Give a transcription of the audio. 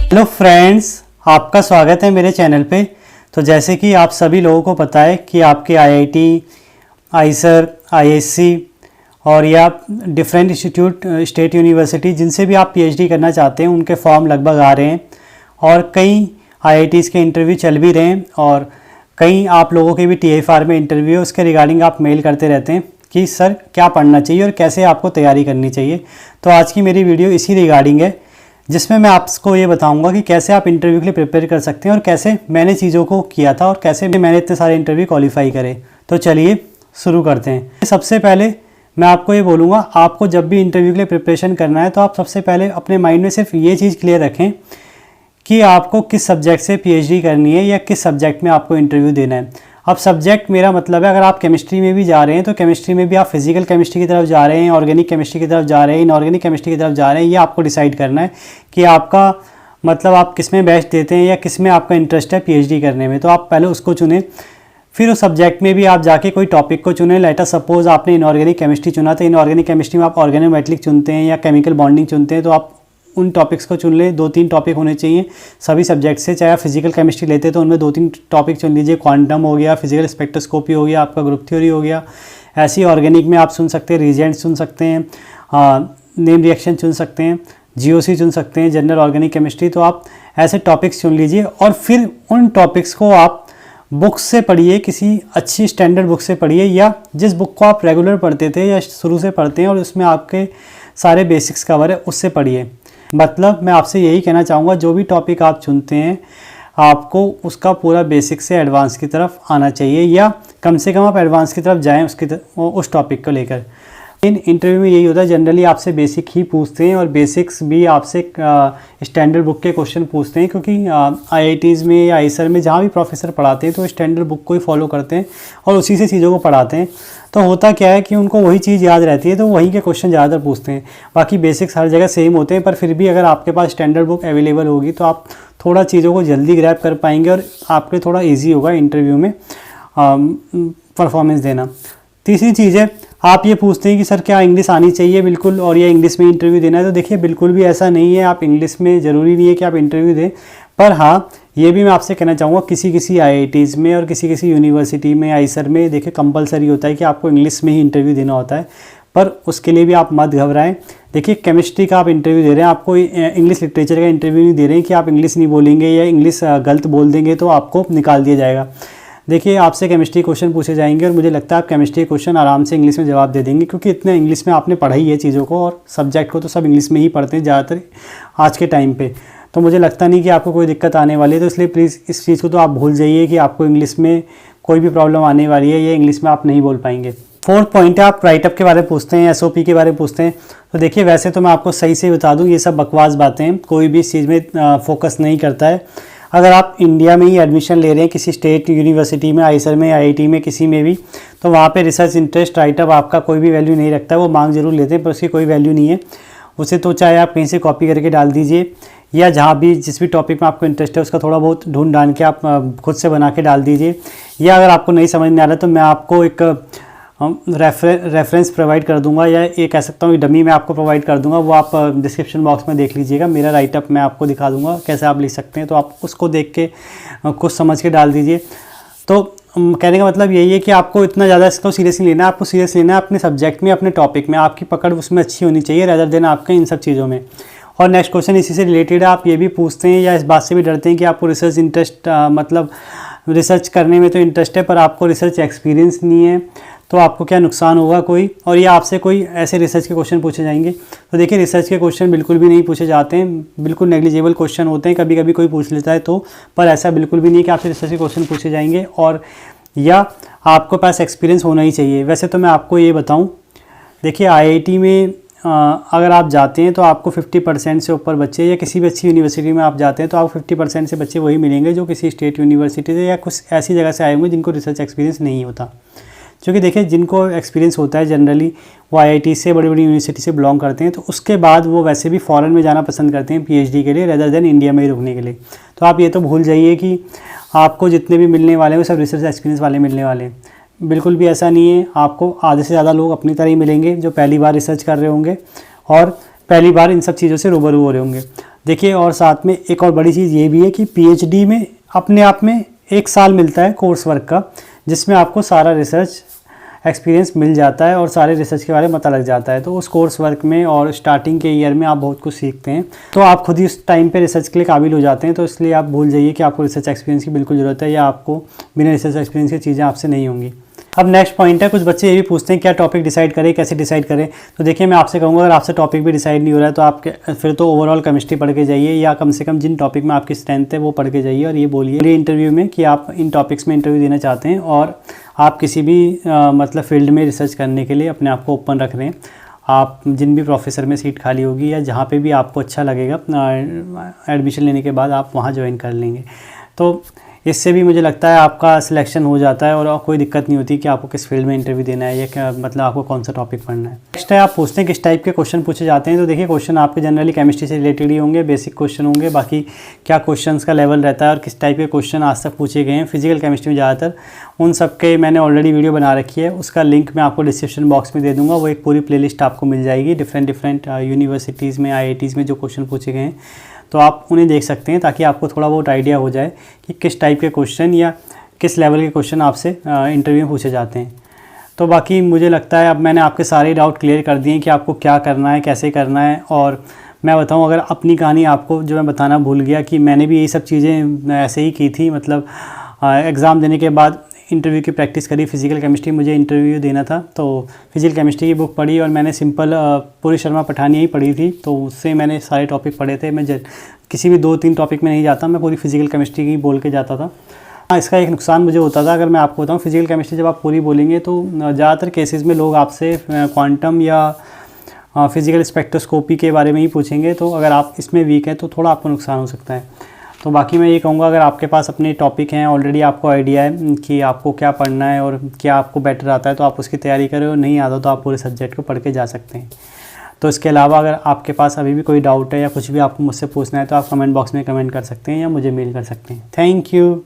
Hello friends, आपका स्वागत है मेरे चैनल पे। तो जैसे कि आप सभी लोगों को पता है कि आपके आईआईटी, आईसर, आईएससी और या डिफरेंट इंस्टीट्यूट, स्टेट यूनिवर्सिटी जिनसे भी आप पीएचडी करना चाहते हैं उनके फॉर्म लगभग आ रहे हैं और कई आईआईटीज़ के इंटरव्यू चल भी रहे हैं और कई आप लोगों के भी टीएफआर में इंटरव्यू है, उसके रिगार्डिंग आप मेल करते रहते हैं कि सर क्या पढ़ना चाहिए और कैसे आपको तैयारी करनी चाहिए। तो आज की मेरी वीडियो इसी रिगार्डिंग है, जिसमें मैं आपको ये बताऊंगा कि कैसे आप इंटरव्यू के लिए प्रिपेयर कर सकते हैं और कैसे मैंने चीज़ों को किया था और कैसे मैंने इतने सारे इंटरव्यू क्वालिफाई करे। तो चलिए शुरू करते हैं। सबसे पहले मैं आपको ये बोलूँगा, आपको जब भी इंटरव्यू के लिए प्रिपरेशन करना है तो आप सबसे पहले अपने माइंड में सिर्फ ये चीज़ क्लियर रखें कि आपको किस सब्जेक्ट से पीएचडी करनी है या किस सब्जेक्ट में आपको इंटरव्यू देना है। अब सब्जेक्ट मेरा मतलब है, अगर आप केमिस्ट्री में भी जा रहे हैं तो केमिस्ट्री में भी आप फिजिकल केमिस्ट्री की तरफ जा रहे हैं, ऑर्गेनिक केमिस्ट्री की तरफ जा रहे हैं, इनऑर्गेनिक केमिस्ट्री की तरफ जा रहे हैं, ये आपको डिसाइड करना है कि आपका मतलब आप किस में बेस्ट देते हैं या किस में आपका इंटरेस्ट है पीएचडी करने में। तो आप पहले उसको चुनें, फिर उस सब्जेक्ट में भी आप जाके कोई टॉपिक को चुनें। लेट अस सपोज आपने इनऑर्गेनिक केमिस्ट्री चुना, तो इनऑर्गेनिक केमिस्ट्री में आप ऑर्गेनोमेट्रिक चुनते हैं या केमिकल बॉन्डिंग चुनते हैं, तो आप उन टॉपिक्स को चुन लें। 2-3 टॉपिक होने चाहिए सभी सब्जेक्ट से। चाहे आप फिजिकल केमिस्ट्री लेते हैं तो उनमें 2-3 टॉपिक चुन लीजिए। क्वांटम हो गया, फिजिकल स्पेक्ट्रोस्कोपी हो गया, आपका ग्रुप थ्योरी हो गया। ऐसी ऑर्गेनिक में आप सुन सकते हैं, रिएजेंट्स चुन सकते हैं, नेम रिएक्शन चुन सकते हैं, जीओसी चुन सकते हैं, जनरल ऑर्गेनिक केमिस्ट्री। तो आप ऐसे टॉपिक्स चुन लीजिए और फिर उन टॉपिक्स को आप बुक्स से पढ़िए, किसी अच्छी स्टैंडर्ड बुक से पढ़िए या जिस बुक को आप रेगुलर पढ़ते थे या शुरू से पढ़ते हैं और उसमें आपके सारे बेसिक्स कवर है, उससे पढ़िए। मतलब मैं आपसे यही कहना चाहूँगा, जो भी टॉपिक आप चुनते हैं आपको उसका पूरा बेसिक से एडवांस की तरफ आना चाहिए या कम से कम आप एडवांस की तरफ जाएं उस टॉपिक को लेकर। इन इंटरव्यू में यही होता है, जनरली आपसे बेसिक ही पूछते हैं और बेसिक्स भी आपसे स्टैंडर्ड बुक के क्वेश्चन पूछते हैं, क्योंकि आईआईटीज़ में या आईसर में जहाँ भी प्रोफेसर पढ़ाते हैं तो स्टैंडर्ड बुक को ही फॉलो करते हैं और उसी से चीज़ों को पढ़ाते हैं। तो होता क्या है कि उनको वही चीज़ याद रहती है तो वहीं के क्वेश्चन ज़्यादातर पूछते हैं। बाकी बेसिक्स हर जगह सेम होते हैं, पर फिर भी अगर आपके पास स्टैंडर्ड बुक अवेलेबल होगी तो आप थोड़ा चीज़ों को जल्दी ग्रैब कर पाएंगे और आपके थोड़ा ईजी होगा इंटरव्यू में परफॉर्मेंस देना। तीसरी चीज़ है, आप ये पूछते हैं कि सर क्या इंग्लिश आनी चाहिए बिल्कुल और ये इंग्लिश में इंटरव्यू देना है। तो देखिए बिल्कुल भी ऐसा नहीं है, आप इंग्लिश में ज़रूरी नहीं है कि आप इंटरव्यू दें। पर हाँ, ये भी मैं आपसे कहना चाहूँगा, किसी आईआईटीज़ में और किसी यूनिवर्सिटी में, आईसर में देखिए कंपलसरी होता है कि आपको इंग्लिश में ही इंटरव्यू देना होता है। पर उसके लिए भी आप मत घबराएं। देखिए केमिस्ट्री का आप इंटरव्यू दे रहे हैं, आपको इंग्लिश लिटरेचर का इंटरव्यू नहीं दे रहे हैं कि आप इंग्लिश नहीं बोलेंगे या इंग्लिश गलत बोल देंगे तो आपको निकाल दिया जाएगा। देखिए आपसे केमिस्ट्री क्वेश्चन पूछे जाएंगे और मुझे लगता है आप केमिस्ट्री क्वेश्चन आराम से इंग्लिश में जवाब दे देंगे, क्योंकि इतना इंग्लिश में आपने पढ़ा ही है चीज़ों को और सब्जेक्ट को तो सब इंग्लिश में ही पढ़ते हैं ज़्यादातर आज के टाइम पे। तो मुझे लगता नहीं कि आपको कोई दिक्कत आने वाली है। तो इसलिए प्लीज़ इस चीज़ को तो आप भूल जाइए कि आपको इंग्लिश में कोई भी प्रॉब्लम आने वाली है या इंग्लिश में आप नहीं बोल पाएंगे। 4th पॉइंट है, आप राइटअप के बारे में पूछते हैं, एसओपी के बारे में पूछते हैं। तो देखिए वैसे तो मैं आपको सही से बता दूँ, ये सब बकवास बातें हैं, कोई भी इस चीज़ में फोकस नहीं करता है। अगर आप इंडिया में ही एडमिशन ले रहे हैं किसी स्टेट यूनिवर्सिटी में, आईसर में, आईआईटी में, किसी में भी, तो वहाँ पे रिसर्च इंटरेस्ट राइटअप आपका कोई भी वैल्यू नहीं रखता है। वो मार्क्स जरूर लेते हैं पर उसकी कोई वैल्यू नहीं है। उसे तो चाहे आप कहीं से कॉपी करके डाल दीजिए या जहाँ भी जिस भी टॉपिक में आपको इंटरेस्ट है उसका थोड़ा बहुत ढूंढ ढांढ के आप खुद से बना के डाल दीजिए। या अगर आपको नहीं समझ में आ रहा तो मैं आपको एक रेफरेंस प्रोवाइड कर दूंगा या ये कह सकता हूँ डमी मैं आपको प्रोवाइड कर दूंगा, वो आप डिस्क्रिप्शन बॉक्स में देख लीजिएगा। मेरा राइटअप मैं आपको दिखा दूंगा कैसे आप लिख सकते हैं, तो आप उसको देख के कुछ समझ के डाल दीजिए। तो कहने का मतलब यही है कि आपको इतना ज़्यादा इसको सीरियस नहीं लेना है, आपको सीरियस लेना है अपने सब्जेक्ट में, अपने टॉपिक में। आपकी पकड़ उसमें अच्छी होनी चाहिए रेदर देन आपके इन सब चीज़ों में। और नेक्स्ट क्वेश्चन इसी से रिलेटेड है, आप ये भी पूछते हैं या इस बात से भी डरते हैं कि आपको रिसर्च इंटरेस्ट मतलब रिसर्च करने में तो इंटरेस्ट है पर आपको रिसर्च एक्सपीरियंस नहीं है, तो आपको क्या नुकसान होगा कोई, और ये आपसे कोई ऐसे रिसर्च के क्वेश्चन पूछे जाएंगे। तो देखिए रिसर्च के क्वेश्चन बिल्कुल भी नहीं पूछे जाते हैं, बिल्कुल नेग्लिजिबल क्वेश्चन होते हैं, कभी कभी कोई पूछ लेता है तो, पर ऐसा बिल्कुल भी नहीं है कि आपसे रिसर्च के क्वेश्चन पूछे जाएंगे और या आपको पास एक्सपीरियंस होना ही चाहिए। वैसे तो मैं आपको ये बताऊँ, देखिए आईआईटी में अगर आप जाते हैं तो आपको 50% से ऊपर बच्चे, या किसी भी अच्छी यूनिवर्सिटी में आप जाते हैं तो आपको 50% से बच्चे वही मिलेंगे जो किसी स्टेट यूनिवर्सिटी से या कुछ ऐसी जगह से आए होंगे जिनको रिसर्च एक्सपीरियंस नहीं होता। क्योंकि देखिए जिनको एक्सपीरियंस होता है जनरली वो आईआईटी से, बड़ी बड़ी यूनिवर्सिटी से बिलोंग करते हैं, तो उसके बाद वो वैसे भी फॉरेन में जाना पसंद करते हैं पीएचडी के लिए रेदर देन इंडिया में ही रुकने के लिए। तो आप ये तो भूल जाइए कि आपको जितने भी मिलने वाले हैं वो सब रिसर्च एक्सपीरियंस वाले मिलने वाले हैं। बिल्कुल भी ऐसा नहीं है, आपको आधे से ज़्यादा लोग अपनी तरह ही मिलेंगे जो पहली बार रिसर्च कर रहे होंगे और पहली बार इन सब चीज़ों से रूबरू हो रहे होंगे। देखिए, और साथ में एक और बड़ी चीज़ ये भी है कि पीएचडी में अपने आप में 1 साल मिलता है कोर्स वर्क का, जिसमें आपको सारा रिसर्च एक्सपीरियंस मिल जाता है और सारे रिसर्च के बारे में पता लग जाता है। तो उस कोर्स वर्क में और स्टार्टिंग के ईयर में आप बहुत कुछ सीखते हैं, तो आप खुद ही उस टाइम पे रिसर्च के लिए काबिल हो जाते हैं। तो इसलिए आप भूल जाइए कि आपको रिसर्च एक्सपीरियंस की बिल्कुल ज़रूरत है, या आपको बिना रिसर्च एक्सपीरियंस की चीज़ें आपसे नहीं होंगी। अब नेक्स्ट पॉइंट है, कुछ बच्चे ये भी पूछते हैं क्या टॉपिक डिसाइड करें, कैसे डिसाइड करें। तो देखिए, मैं आपसे कहूँगा, अगर आपसे टॉपिक भी डिसाइड नहीं हो रहा है तो आपके फिर तो ओवरऑल केमिस्ट्री पढ़ के जाइए, या कम से कम जिन टॉपिक में आपकी स्ट्रेंथ है वो पढ़ के जाइए और ये बोलिए इंटरव्यू में कि आप इन टॉपिक्स में इंटरव्यू देना चाहते हैं और आप किसी भी मतलब फील्ड में रिसर्च करने के लिए अपने आप को ओपन रख रहे हैं। आप जिन भी प्रोफेसर में सीट खाली होगी या जहाँ पे भी आपको अच्छा लगेगा एडमिशन लेने के बाद आप वहाँ ज्वाइन कर लेंगे। तो इससे भी मुझे लगता है आपका सिलेक्शन हो जाता है और कोई दिक्कत नहीं होती कि आपको किस फील्ड में इंटरव्यू देना है या क्या मतलब आपको कौन सा टॉपिक पढ़ना है। नेक्स्ट है, आप पूछते हैं किस टाइप के क्वेश्चन पूछे जाते हैं। तो देखिए, क्वेश्चन आपके जनरली केमिस्ट्री से रिलेटेड ही होंगे, बेसिक क्वेश्चन होंगे। बाकी क्या क्वेश्चंस का लेवल रहता है और किस टाइप के क्वेश्चन आज तक पूछे गए हैं फिजिकल केमिस्ट्री में ज़्यादातर, उन सब के मैंने ऑलरेडी वीडियो बना रखी है, उसका लिंक मैं आपको डिस्क्रिप्शन बॉक्स में दे दूँगा। वो एक पूरी प्लेलिस्ट आपको मिल जाएगी डिफरेंट यूनिवर्सिटीज़ में, IITs में जो क्वेश्चन पूछे गए हैं, तो आप उन्हें देख सकते हैं ताकि आपको थोड़ा बहुत आइडिया हो जाए कि किस टाइप के क्वेश्चन या किस लेवल के क्वेश्चन आपसे इंटरव्यू में पूछे जाते हैं। तो बाकी मुझे लगता है अब मैंने आपके सारे डाउट क्लियर कर दिए कि आपको क्या करना है, कैसे करना है। और मैं बताऊं, अगर अपनी कहानी आपको जो मैं बताना भूल गया कि मैंने भी यही सब चीज़ें ऐसे ही की थी, मतलब एग्ज़ाम देने के बाद इंटरव्यू की प्रैक्टिस करी। फिजिकल केमिस्ट्री मुझे इंटरव्यू देना था, तो फिजिकल केमिस्ट्री की बुक पढ़ी और मैंने सिंपल पूरी शर्मा पठानिया ही पढ़ी थी, तो उससे मैंने सारे टॉपिक पढ़े थे। मैं किसी भी 2-3 टॉपिक में नहीं जाता, मैं पूरी फिजिकल केमिस्ट्री की बोल के जाता था। हाँ, इसका एक नुकसान मुझे होता था, अगर मैं आपको बताऊँ, फिजिकल केमिस्ट्री जब आप पूरी बोलेंगे तो ज़्यादातर केसेस में लोग आपसे क्वांटम या फिजिकल स्पेक्ट्रोस्कोपी के बारे में ही पूछेंगे। तो अगर आप इसमें वीक हैं तो थोड़ा आपको नुकसान हो सकता है। तो बाकी मैं ये कहूँगा, अगर आपके पास अपने टॉपिक हैं, ऑलरेडी आपको आइडिया है कि आपको क्या पढ़ना है और क्या आपको बेटर आता है, तो आप उसकी तैयारी करें, और नहीं आता तो आप पूरे सब्जेक्ट को पढ़ के जा सकते हैं। तो इसके अलावा अगर आपके पास अभी भी कोई डाउट है या कुछ भी आपको मुझसे पूछना है तो आप कमेंट बॉक्स में कमेंट कर सकते हैं या मुझे मेल कर सकते हैं। Thank you.